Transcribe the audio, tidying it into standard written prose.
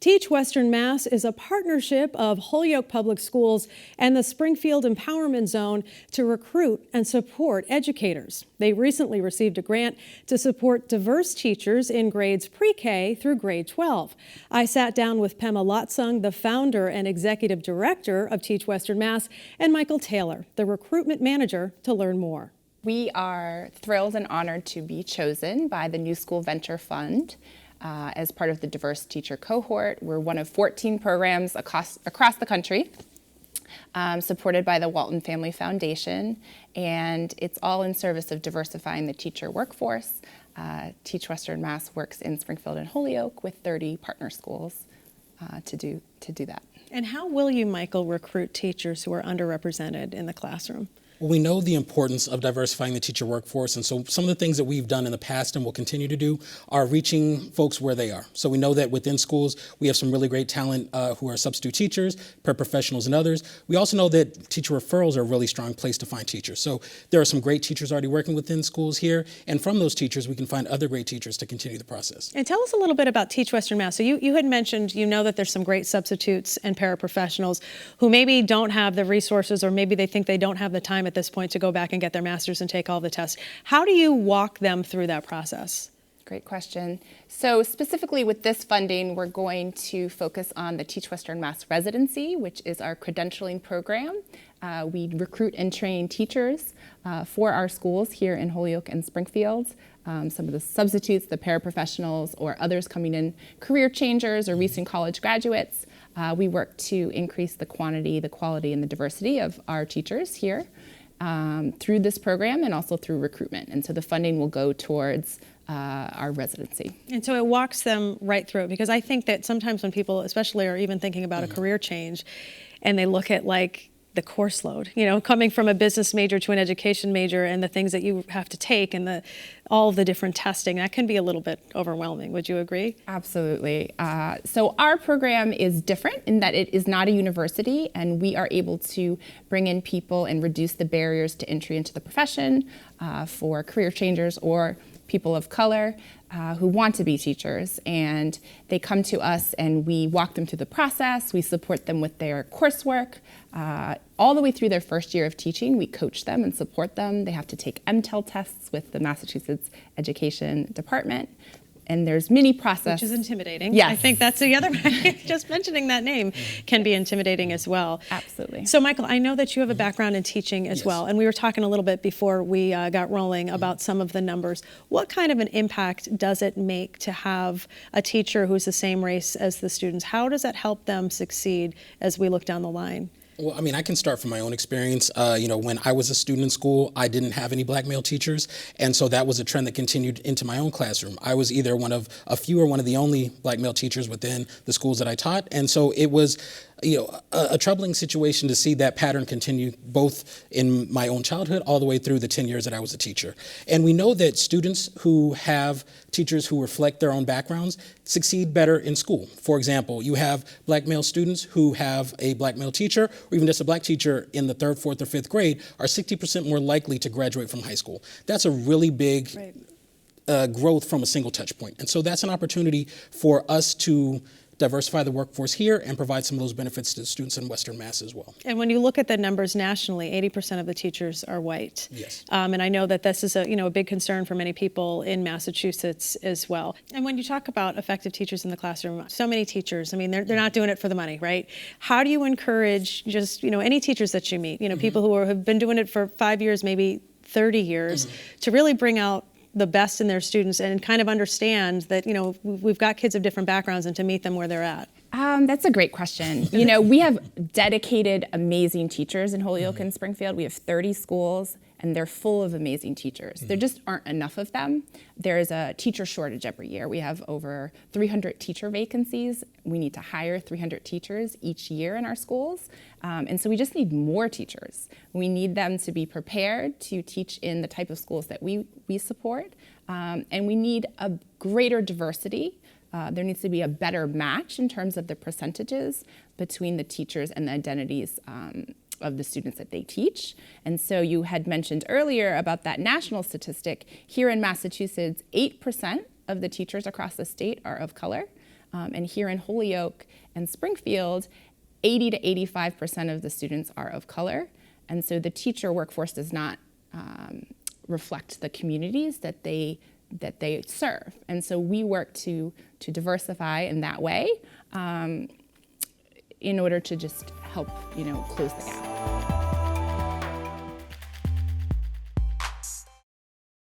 Teach Western Mass is a partnership of Holyoke Public Schools and the Springfield Empowerment Zone to recruit and support educators. They recently received a grant to support diverse teachers in grades pre-K through grade 12. I sat down with Pema Latshang, the founder and executive director of Teach Western Mass, and Michael Taylor, the recruitment manager, to learn more. We are thrilled and honored to be chosen by the New School Venture Fund as part of the diverse teacher cohort. We're one of 14 programs across the country, supported by the Walton Family Foundation, and it's all in service of diversifying the teacher workforce. Teach Western Mass works in Springfield and Holyoke with 30 partner schools to do that. And how will you, Michael, recruit teachers who are underrepresented in the classroom? Well, we know the importance of diversifying the teacher workforce, and so some of the things that we've done in the past and will continue to do are reaching folks where they are. So we know that within schools, we have some really great talent who are substitute teachers, paraprofessionals, and others. We also know that teacher referrals are a really strong place to find teachers. So there are some great teachers already working within schools here, and from those teachers, we can find other great teachers to continue the process. And tell us a little bit about Teach Western Mass. So you had mentioned, that there's some great substitutes and paraprofessionals who maybe don't have the resources, or maybe they think they don't have the time at this point to go back and get their master's and take all the tests. How do you walk them through that process? Great question. So specifically with this funding, we're going to focus on the Teach Western Mass residency, which is our credentialing program. We recruit and train teachers for our schools here in Holyoke and Springfield. Some of the substitutes, the paraprofessionals, or others coming in, career changers or recent college graduates. We work to increase the quantity, the quality, and the diversity of our teachers here through this program and also through recruitment. And so the funding will go towards our residency. And so it walks them right through it, because I think that sometimes when people especially are even thinking about a career change and they look at the course load, coming from a business major to an education major and the things that you have to take and all of the different testing, that can be a little bit overwhelming. Would you agree? Absolutely. So our program is different in that it is not a university, and we are able to bring in people and reduce the barriers to entry into the profession for career changers or people of color who want to be teachers, and they come to us and we walk them through the process. We support them with their coursework all the way through their first year of teaching. We coach them and support them. They have to take MTEL tests with the Massachusetts Education Department. And there's many processes. Which is intimidating. Yes. I think that's the other, just mentioning that name can be intimidating as well. Absolutely. So Michael, I know that you have a background in teaching as well, and we were talking a little bit before we got rolling about some of the numbers. What kind of an impact does it make to have a teacher who's the same race as the students? How does that help them succeed as we look down the line? Well, I can start from my own experience. When I was a student in school, I didn't have any black male teachers, and so that was a trend that continued into my own classroom. I was either one of a few or one of the only black male teachers within the schools that I taught, and so it was a troubling situation to see that pattern continue both in my own childhood all the way through the 10 years that I was a teacher. And we know that students who have teachers who reflect their own backgrounds succeed better in school. For example, you have black male students who have a black male teacher, or even just a black teacher in the 3rd, 4th, or 5th grade are 60% more likely to graduate from high school. That's a really big growth from a single touch point. And so that's an opportunity for us to diversify the workforce here and provide some of those benefits to students in Western Mass as well. And when you look at the numbers nationally, 80% of the teachers are white. Yes. And I know that this is a big concern for many people in Massachusetts as well. And when you talk about effective teachers in the classroom, so many teachers, they're not doing it for the money, right? How do you encourage just, any teachers that you meet, people who have been doing it for 5 years, maybe 30 years, to really bring out the best in their students and kind of understand that, we've got kids of different backgrounds and to meet them where they're at? That's a great question. We have dedicated, amazing teachers in Holyoke and Springfield. We have 30 schools, and they're full of amazing teachers. There just aren't enough of them. There's a teacher shortage every year. We have over 300 teacher vacancies. We need to hire 300 teachers each year in our schools. And so we just need more teachers. We need them to be prepared to teach in the type of schools that we support. And we need a greater diversity. There needs to be a better match in terms of the percentages between the teachers and the identities of the students that they teach. And so you had mentioned earlier about that national statistic. Here in Massachusetts, 8% of the teachers across the state are of color. And here in Holyoke and Springfield, 80 to 85% of the students are of color. And so the teacher workforce does not reflect the communities that they serve. And so we work to diversify in that way in order to just help, close the gap.